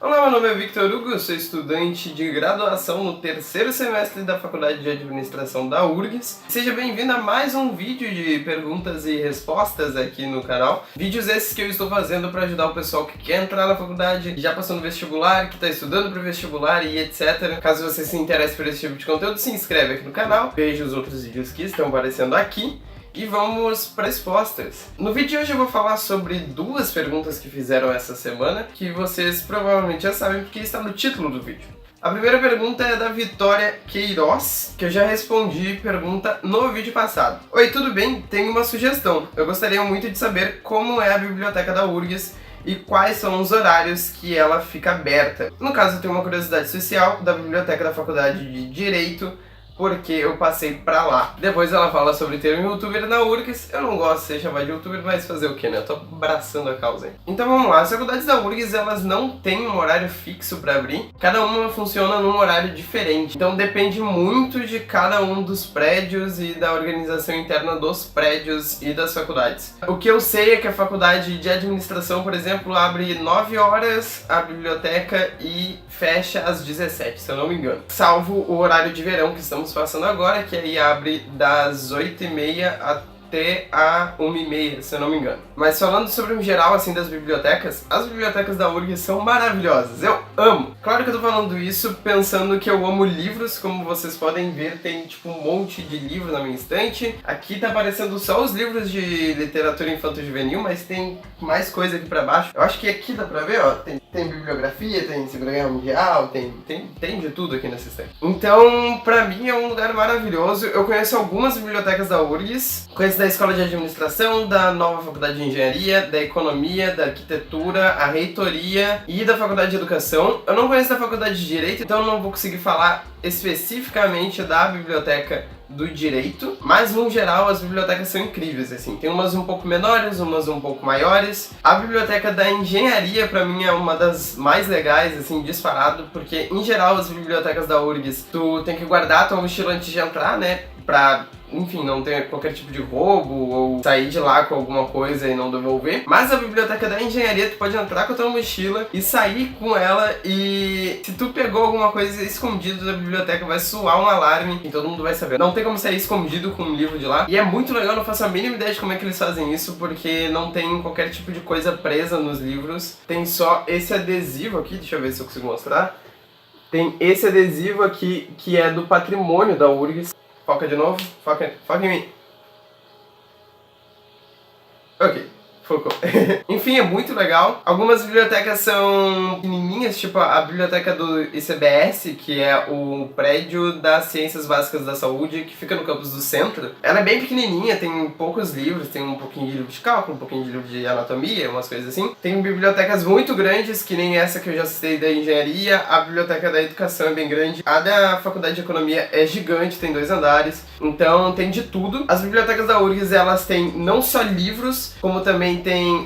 Olá, meu nome é Victor Hugo, eu sou estudante de graduação no terceiro semestre da Faculdade de Administração da URGS. Seja bem-vindo a mais um vídeo de perguntas e respostas aqui no canal. Vídeos esses que eu estou fazendo para ajudar o pessoal que quer entrar na faculdade, que já passou no vestibular, que está estudando para o vestibular e etc. Caso você se interesse por esse tipo de conteúdo, se inscreve aqui no canal, veja os outros vídeos que estão aparecendo aqui. E vamos para respostas. No vídeo de hoje eu vou falar sobre duas perguntas que fizeram essa semana, que vocês provavelmente já sabem porque está no título do vídeo. A primeira pergunta é da Vitória Queiroz, que eu já respondi pergunta no vídeo passado. Oi, tudo bem? Tenho uma sugestão. Eu gostaria muito de saber como é a biblioteca da URGS e quais são os horários que ela fica aberta. No caso, eu tenho uma curiosidade social da biblioteca da Faculdade de Direito, porque eu passei pra lá. Depois ela fala sobre ter um youtuber na URGS. Eu não gosto de ser chamado de youtuber, mas fazer o que, né? Eu tô abraçando a causa aí. Então vamos lá, as faculdades da URGS, elas não têm um horário fixo pra abrir. Cada uma funciona num horário diferente. Então depende muito de cada um dos prédios e da organização interna dos prédios e das faculdades. O que eu sei é que a faculdade de administração, por exemplo, abre 9 horas a biblioteca e fecha às 17, se eu não me engano. Salvo o horário de verão que estamos passando agora, que aí abre das 8h30 até a 1h30, se eu não me engano. Mas falando sobre um geral, assim, das bibliotecas, as bibliotecas da URGS são maravilhosas, eu amo! Claro que eu tô falando isso pensando que eu amo livros, como vocês podem ver, tem tipo um monte de livros na minha estante. Aqui tá aparecendo só os livros de literatura infanto-juvenil, mas tem mais coisa aqui pra baixo. Eu acho que aqui dá pra ver, ó, tem bibliografia, tem Segunda Guerra Mundial, tem de tudo aqui nessa estante. Então, pra mim é um lugar maravilhoso. Eu conheço algumas bibliotecas da URGS, conheço da Escola de Administração, da nova Faculdade de Engenharia, da Economia, da Arquitetura, a Reitoria e da Faculdade de Educação. Eu não conheço da Faculdade de Direito, então eu não vou conseguir falar especificamente da biblioteca do Direito, mas no geral as bibliotecas são incríveis, assim. Tem umas um pouco menores, umas um pouco maiores. A biblioteca da Engenharia pra mim é uma das mais legais, assim, disparado, porque em geral as bibliotecas da URGS tu tem que guardar a tua mochila antes de entrar, né, pra, enfim, não ter qualquer tipo de roubo ou sair de lá com alguma coisa e não devolver. Mas a biblioteca da Engenharia, tu pode entrar com a tua mochila e sair com ela, e se tu pegou alguma coisa escondida da biblioteca, vai soar um alarme e todo mundo vai saber. Não tem como sair escondido com um livro de lá. E é muito legal, não faço a mínima ideia de como é que eles fazem isso, porque não tem qualquer tipo de coisa presa nos livros. Tem só esse adesivo aqui, deixa eu ver se eu consigo mostrar. Tem esse adesivo aqui, que é do patrimônio da URGS. Foca de novo, foca em mim. Ok, focou. Enfim, é muito legal. Algumas bibliotecas são pequenininhas, tipo a biblioteca do ICBS, que é o prédio das Ciências Básicas da Saúde, que fica no campus do centro. Ela é bem pequenininha, tem poucos livros, tem um pouquinho de livro de cálculo, um pouquinho de livro de anatomia, umas coisas assim. Tem bibliotecas muito grandes, que nem essa que eu já citei da Engenharia. A biblioteca da Educação é bem grande. A da Faculdade de Economia é gigante, tem 2 andares. Então tem de tudo. As bibliotecas da URGS, elas têm não só livros, como também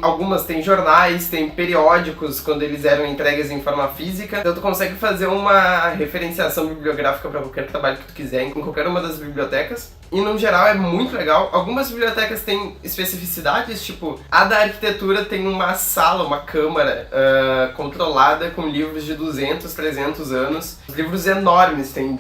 algumas tem jornais, tem periódicos quando eles eram entregues em forma física. Então tu consegue fazer uma referenciação bibliográfica para qualquer trabalho que tu quiser em qualquer uma das bibliotecas. E no geral é muito legal. Algumas bibliotecas têm especificidades, tipo a da Arquitetura tem uma sala, uma câmara controlada com livros de 200, 300 anos. Livros enormes, tem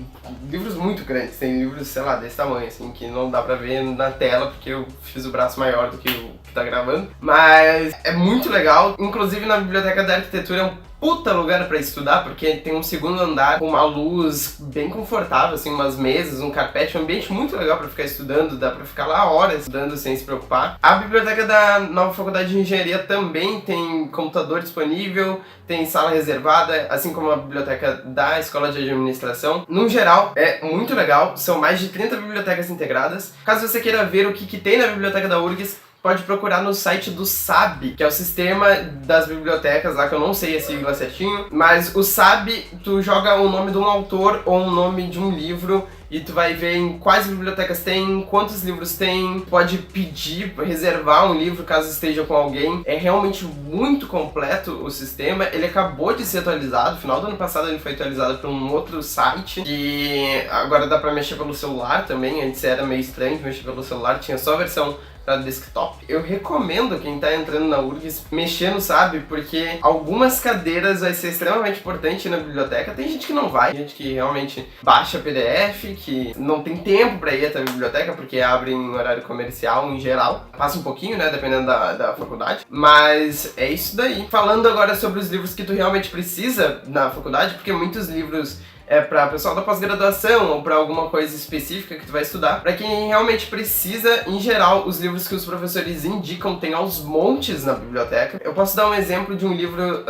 livros muito grandes, tem livros, sei lá, desse tamanho, assim, que não dá pra ver na tela porque eu fiz o braço maior do que o que tá gravando. Mas é muito legal. Inclusive na biblioteca da Arquitetura é um puta lugar pra estudar, porque tem um segundo andar com uma luz bem confortável, assim, umas mesas, um carpete, um ambiente muito legal pra ficar estudando, dá pra ficar lá horas estudando sem se preocupar. A biblioteca da nova Faculdade de Engenharia também tem computador disponível, tem sala reservada, assim como a biblioteca da Escola de Administração. No geral, é muito legal, são mais de 30 bibliotecas integradas. Caso você queira ver o que tem na biblioteca da URGS, pode procurar no site do SAB, que é o Sistema das Bibliotecas, lá que eu não sei a sigla certinho, mas o SAB, tu joga o nome de um autor ou o nome de um livro e tu vai ver em quais bibliotecas tem, quantos livros tem, pode pedir, reservar um livro caso esteja com alguém. É realmente muito completo o sistema, ele acabou de ser atualizado, no final do ano passado ele foi atualizado para um outro site, e agora dá pra mexer pelo celular também. Antes era meio estranho de mexer pelo celular, tinha só a versão para desktop. Eu recomendo quem tá entrando na URGS mexendo, sabe? Porque algumas cadeiras vai ser extremamente importante na biblioteca. Tem gente que não vai, gente que realmente baixa PDF, que não tem tempo para ir até a biblioteca porque abre em horário comercial em geral. Passa um pouquinho, né, dependendo da faculdade. Mas é isso daí. Falando agora sobre os livros que tu realmente precisa na faculdade, porque muitos livros é para pessoal da pós-graduação ou para alguma coisa específica que tu vai estudar. Para quem realmente precisa, em geral, os livros que os professores indicam tem aos montes na biblioteca. Eu posso dar um exemplo de um livro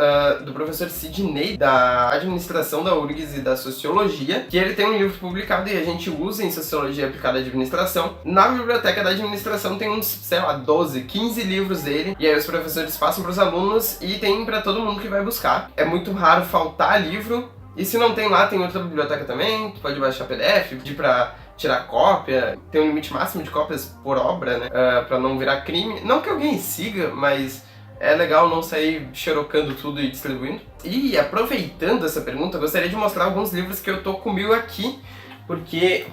do professor Sidney, da administração da URGS e da sociologia, que ele tem um livro publicado e a gente usa em sociologia aplicada à administração. Na biblioteca da administração tem uns, sei lá, 12, 15 livros dele, e aí os professores passam para os alunos e tem para todo mundo que vai buscar. É muito raro faltar livro. E se não tem lá, tem outra biblioteca também, tu pode baixar PDF, pedir pra tirar cópia, tem um limite máximo de cópias por obra, né, pra não virar crime. Não que alguém siga, mas é legal não sair xerocando tudo e distribuindo. E aproveitando essa pergunta, eu gostaria de mostrar alguns livros que eu tô comigo aqui, porque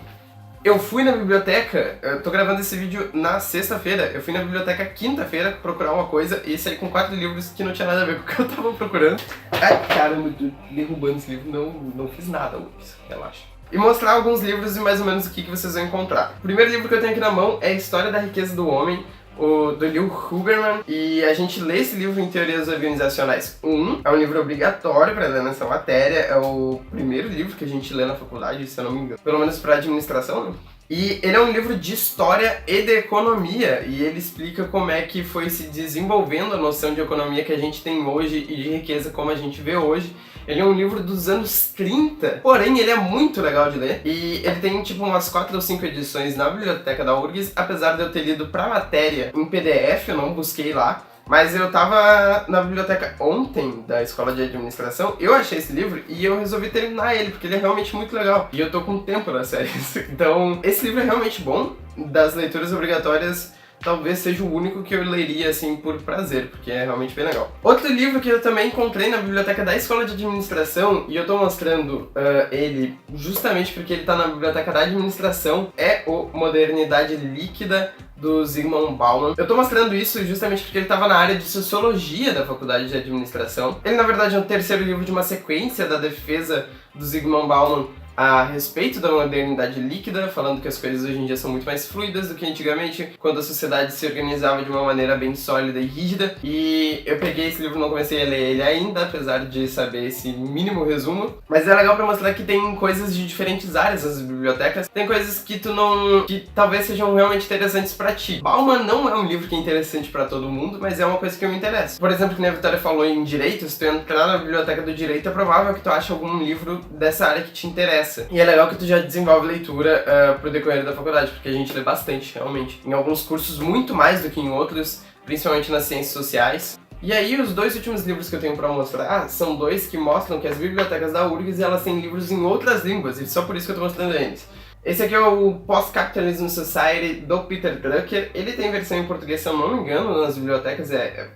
eu fui na biblioteca, eu tô gravando esse vídeo na sexta-feira, eu fui na biblioteca quinta-feira procurar uma coisa e saí com 4 livros que não tinha nada a ver com o que eu tava procurando. Ai, caramba, derrubando esse livro, não fiz nada, Lucas, relaxa. E mostrar alguns livros e mais ou menos o que vocês vão encontrar. O primeiro livro que eu tenho aqui na mão é História da Riqueza do Homem, do Neil Huberman, e a gente lê esse livro em Teorias Organizacionais 1, é um livro obrigatório para ler nessa matéria, é o primeiro livro que a gente lê na faculdade, se eu não me engano, pelo menos para administração, né? E ele é um livro de história e de economia, e ele explica como é que foi se desenvolvendo a noção de economia que a gente tem hoje e de riqueza como a gente vê hoje. Ele é um livro dos anos 30, porém ele é muito legal de ler, e ele tem tipo umas 4 ou 5 edições na biblioteca da URGS, apesar de eu ter lido pra matéria em PDF, eu não busquei lá. Mas eu tava na biblioteca ontem da escola de administração, eu achei esse livro e eu resolvi terminar ele, porque ele é realmente muito legal. E eu tô com tempo nas séries. Então, esse livro é realmente bom. Das leituras obrigatórias, talvez seja o único que eu leria, assim, por prazer, porque é realmente bem legal. Outro livro que eu também encontrei na biblioteca da escola de administração, e eu tô mostrando ele justamente porque ele tá na biblioteca da administração, é o Modernidade Líquida, do Zygmunt Bauman. Eu tô mostrando isso justamente porque ele tava na área de sociologia da faculdade de administração. Ele, na verdade, é o terceiro livro de uma sequência da defesa do Zygmunt Bauman a respeito da modernidade líquida, falando que as coisas hoje em dia são muito mais fluidas do que antigamente, quando a sociedade se organizava de uma maneira bem sólida e rígida. E eu peguei esse livro, não comecei a ler ele ainda, apesar de saber esse mínimo resumo, mas é legal pra mostrar que tem coisas de diferentes áreas nas bibliotecas, tem coisas que que talvez sejam realmente interessantes pra ti. Bauman não é um livro que é interessante pra todo mundo, mas é uma coisa que eu me interesso. Por exemplo, que a Vitória falou em direito, se tu entrar na biblioteca do direito, é provável que tu ache algum livro dessa área que te interessa. E é legal que tu já desenvolve leitura pro decorrer da faculdade, porque a gente lê bastante, realmente. Em alguns cursos, muito mais do que em outros, principalmente nas ciências sociais. E aí, os 2 últimos livros que eu tenho pra mostrar são 2 que mostram que as bibliotecas da URGS, elas têm livros em outras línguas, e só por isso que eu tô mostrando eles. Esse aqui é o Post-Capitalism Society, do Peter Drucker. Ele tem versão em português, se eu não me engano, nas bibliotecas.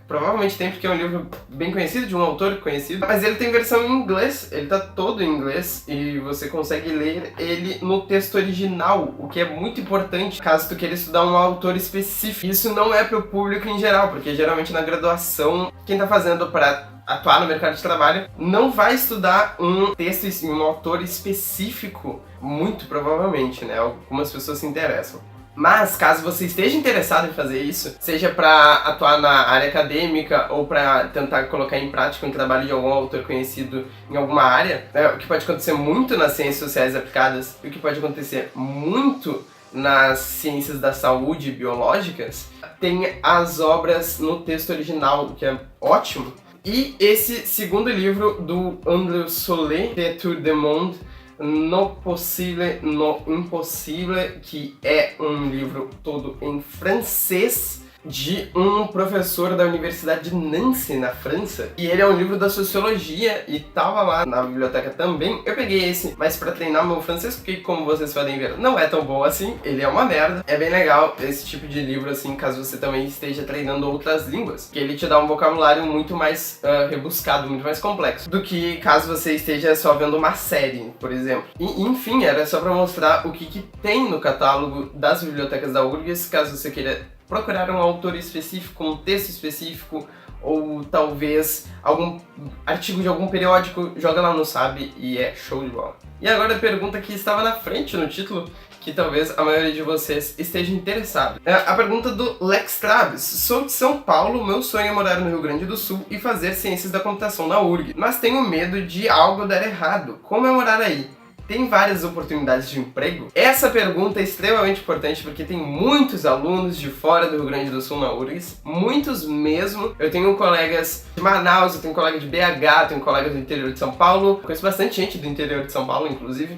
Provavelmente tem, porque é um livro bem conhecido, de um autor conhecido. Mas ele tem versão em inglês, ele tá todo em inglês. E você consegue ler ele no texto original, o que é muito importante caso tu queira estudar um autor específico. Isso não é pro público em geral, porque geralmente na graduação, quem tá fazendo para atuar no mercado de trabalho não vai estudar um texto, um autor específico, muito provavelmente, né? Algumas pessoas se interessam. Mas, caso você esteja interessado em fazer isso, seja para atuar na área acadêmica ou para tentar colocar em prática um trabalho de algum autor conhecido em alguma área, o que pode acontecer muito nas ciências sociais aplicadas e o que pode acontecer muito nas ciências da saúde biológicas, tem as obras no texto original, o que é ótimo. E esse segundo livro do Andrew Solé, de Tour de Monde, No Possible, No Impossible, que é um livro todo em francês, de um professor da Universidade de Nancy, na França. E ele é um livro da sociologia e tava lá na biblioteca também. Eu peguei esse, mas pra treinar meu francês, porque como vocês podem ver, não é tão bom assim, ele é uma merda. É bem legal esse tipo de livro, assim, caso você também esteja treinando outras línguas, que ele te dá um vocabulário muito mais rebuscado, muito mais complexo, do que caso você esteja só vendo uma série, por exemplo. E, enfim, era só pra mostrar o que tem no catálogo das bibliotecas da URGS, caso você queira procurar um autor específico, um texto específico, ou talvez algum artigo de algum periódico, joga lá no Sabe e é show de bola. E agora a pergunta que estava na frente no título, que talvez a maioria de vocês esteja interessado. É a pergunta do Lex Traves. Sou de São Paulo, meu sonho é morar no Rio Grande do Sul e fazer ciências da computação na URG, mas tenho medo de algo dar errado. Como é morar aí? Tem várias oportunidades de emprego? Essa pergunta é extremamente importante porque tem muitos alunos de fora do Rio Grande do Sul na URGS, muitos mesmo. Eu tenho colegas de Manaus, eu tenho colega de BH, tenho colega do interior de São Paulo, conheço bastante gente do interior de São Paulo, inclusive.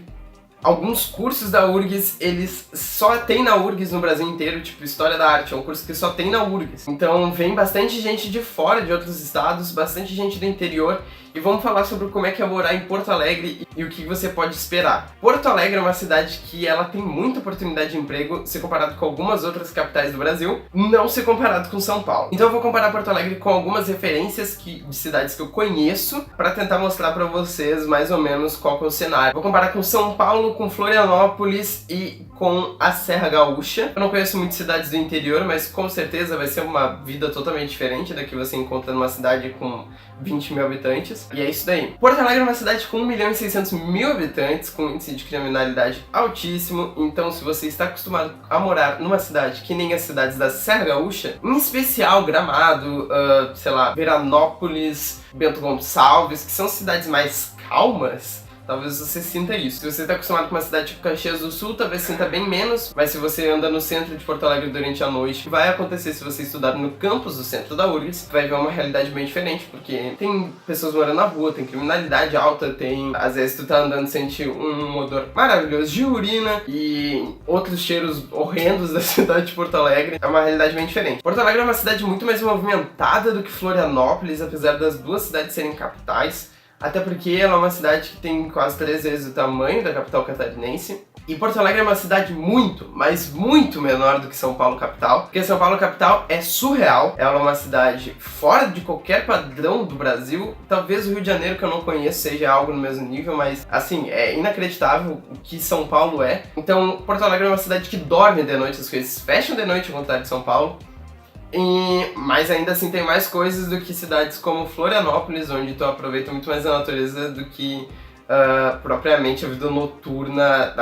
Alguns cursos da URGS, eles só tem na URGS no Brasil inteiro, tipo História da Arte, é um curso que só tem na URGS. Então vem bastante gente de fora, de outros estados, bastante gente do interior, e vamos falar sobre como é que é morar em Porto Alegre e o que você pode esperar. Porto Alegre é uma cidade que ela tem muita oportunidade de emprego, se comparado com algumas outras capitais do Brasil, não se comparado com São Paulo. Então eu vou comparar Porto Alegre com algumas referências de cidades que eu conheço, para tentar mostrar para vocês mais ou menos qual que é o cenário. Vou comparar com São Paulo, com Florianópolis e com a Serra Gaúcha. Eu não conheço muitas cidades do interior, mas com certeza vai ser uma vida totalmente diferente da que você encontra numa cidade com 20 mil habitantes. E é isso daí. Porto Alegre é uma cidade com 1.600.000 habitantes, com índice de criminalidade altíssimo. Então, se você está acostumado a morar numa cidade que nem as cidades da Serra Gaúcha, em especial Gramado, sei lá, Veranópolis, Bento Gonçalves, que são cidades mais calmas, talvez você sinta isso. Se você está acostumado com uma cidade tipo Caxias do Sul, talvez sinta bem menos, mas se você anda no centro de Porto Alegre durante a noite, vai acontecer se você estudar no campus do centro da URGS, vai ver uma realidade bem diferente, porque tem pessoas morando na rua, tem criminalidade alta, tem... Às vezes tu tá andando e sente um odor maravilhoso de urina e outros cheiros horrendos da cidade de Porto Alegre. É uma realidade bem diferente. Porto Alegre é uma cidade muito mais movimentada do que Florianópolis, apesar das duas cidades serem capitais. Até porque ela é uma cidade que tem quase 3 vezes o tamanho da capital catarinense. E Porto Alegre é uma cidade muito, mas muito menor do que São Paulo capital. Porque São Paulo capital é surreal. Ela é uma cidade fora de qualquer padrão do Brasil. Talvez o Rio de Janeiro, que eu não conheço, seja algo no mesmo nível. Mas, assim, é inacreditável o que São Paulo é. Então, Porto Alegre é uma cidade que dorme de noite. As coisas fecham de noite, ao contrário de São Paulo. Mas ainda assim tem mais coisas do que cidades como Florianópolis, onde tu aproveita muito mais a natureza do que propriamente a vida noturna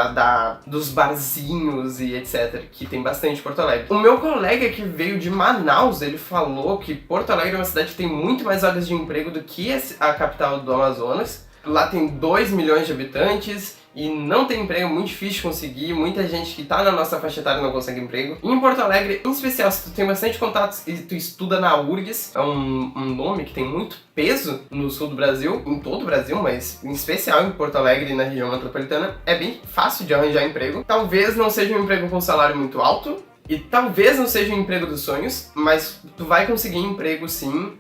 dos barzinhos e etc, que tem bastante em Porto Alegre. O meu colega que veio de Manaus, ele falou que Porto Alegre é uma cidade que tem muito mais vagas de emprego do que a capital do Amazonas. Lá tem 2 milhões de habitantes e não tem emprego, muito difícil de conseguir, muita gente que tá na nossa faixa etária não consegue emprego. E em Porto Alegre, em especial, se tu tem bastante contatos e tu estuda na URGS, é um nome que tem muito peso no sul do Brasil, em todo o Brasil, mas em especial em Porto Alegre e na região metropolitana, é bem fácil de arranjar emprego. Talvez não seja um emprego com salário muito alto, e talvez não seja o emprego dos sonhos, mas tu vai conseguir emprego sim,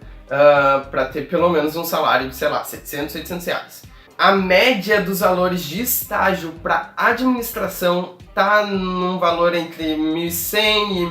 pra ter pelo menos um salário de, sei lá, 700, 800 reais. A média dos valores de estágio para administração tá num valor entre 1.100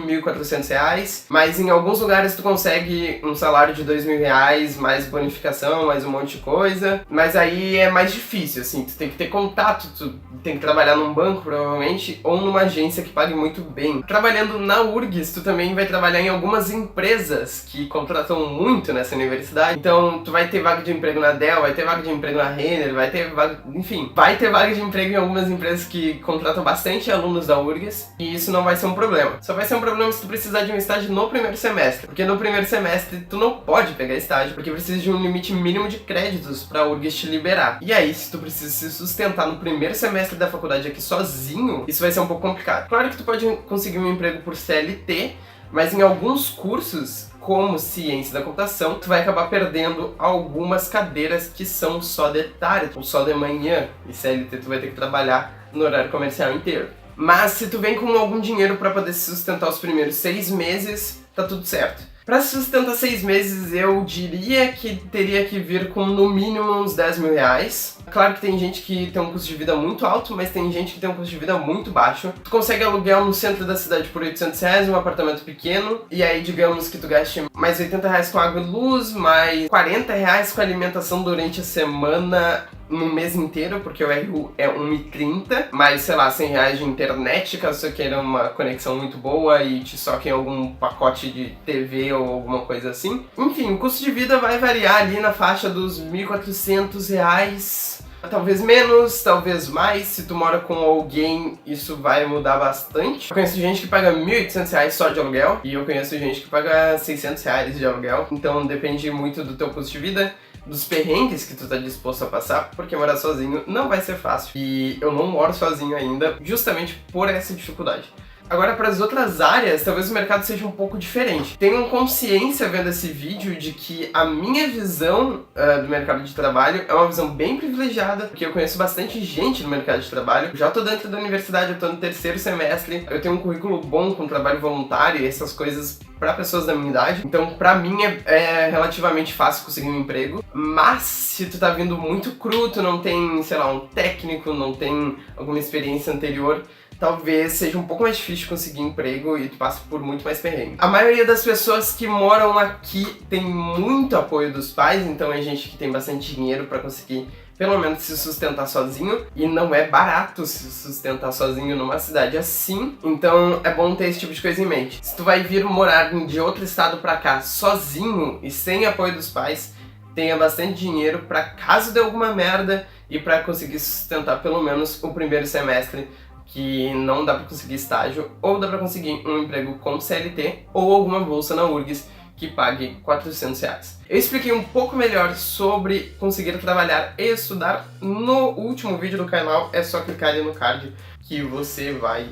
e 1.400 reais, mas em alguns lugares tu consegue um salário de 2.000 reais, mais bonificação, mais um monte de coisa, mas aí é mais difícil, assim, tu tem que ter contato, tu tem que trabalhar num banco provavelmente, ou numa agência que pague muito bem. Trabalhando na URGS, tu também vai trabalhar em algumas empresas que contratam muito nessa universidade, então tu vai ter vaga de emprego na Dell, vai ter vaga de emprego na Renner, vai ter vaga, enfim, vai ter vaga de emprego em algumas empresas que contratam bastante alunos da URGS, e isso não vai ser um problema. Só vai ser um problema se tu precisar de um estágio no primeiro semestre, porque no primeiro semestre tu não pode pegar estágio, porque precisa de um limite mínimo de créditos pra URGS te liberar. E aí, se tu precisa se sustentar no primeiro semestre da faculdade aqui sozinho, isso vai ser um pouco complicado. Claro que tu pode conseguir um emprego por CLT, mas em alguns cursos, como ciência da computação, tu vai acabar perdendo algumas cadeiras que são só de tarde ou só de manhã, e CLT tu vai ter que trabalhar no horário comercial inteiro. Mas se tu vem com algum dinheiro para poder se sustentar os primeiros 6 meses, tá tudo certo. Para se sustentar 6 meses, eu diria que teria que vir com no mínimo uns 10 mil reais. Claro que tem gente que tem um custo de vida muito alto, mas tem gente que tem um custo de vida muito baixo. Tu consegue aluguel no centro da cidade por 800 reais, um apartamento pequeno, e aí digamos que tu gaste mais 80 reais com água e luz, mais 40 reais com alimentação durante a semana no mês inteiro, porque o RU é 1,30, mas sei lá, R$100 de internet, caso você queira uma conexão muito boa e te soque em algum pacote de TV ou alguma coisa assim. Enfim, o custo de vida vai variar ali na faixa dos R$1.400, talvez menos, talvez mais. Se tu mora com alguém, isso vai mudar bastante. Eu conheço gente que paga R$1.800 só de aluguel, e eu conheço gente que paga R$600 de aluguel. Então depende muito do teu custo de vida, dos perrengues que tu tá disposto a passar, porque morar sozinho não vai ser fácil. E eu não moro sozinho ainda, justamente por essa dificuldade. Agora, para as outras áreas, talvez o mercado seja um pouco diferente. Tenham consciência vendo esse vídeo de que a minha visão do mercado de trabalho é uma visão bem privilegiada, porque eu conheço bastante gente no mercado de trabalho. Já tô dentro da universidade, eu tô no terceiro semestre, eu tenho um currículo bom com trabalho voluntário e essas coisas para pessoas da minha idade. Então, pra mim é relativamente fácil conseguir um emprego. Mas se tu tá vindo muito cru, tu não tem, sei lá, um técnico, não tem alguma experiência anterior, talvez seja um pouco mais difícil de conseguir emprego e tu passa por muito mais perrengue. A maioria das pessoas que moram aqui tem muito apoio dos pais, então é gente que tem bastante dinheiro pra conseguir pelo menos se sustentar sozinho, e não é barato se sustentar sozinho numa cidade assim, então é bom ter esse tipo de coisa em mente. Se tu vai vir morar de outro estado pra cá sozinho e sem apoio dos pais, tenha bastante dinheiro pra caso dê alguma merda e pra conseguir sustentar pelo menos o primeiro semestre, que não dá pra conseguir estágio, ou dá pra conseguir um emprego com CLT ou alguma bolsa na URGS que pague R$400. Eu expliquei um pouco melhor sobre conseguir trabalhar e estudar no último vídeo do canal, é só clicar ali no card que você vai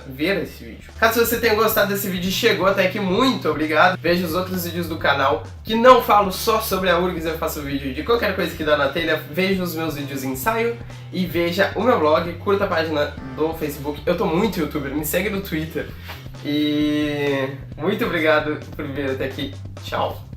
ver esse vídeo. Caso você tenha gostado desse vídeo e chegou até aqui, muito obrigado. Veja os outros vídeos do canal que não falo só sobre a URGS, eu faço vídeo de qualquer coisa que dá na telha. Veja os meus vídeos em ensaio e veja o meu blog, curta a página do Facebook. Eu tô muito youtuber, me segue no Twitter. E muito obrigado por vir até aqui. Tchau!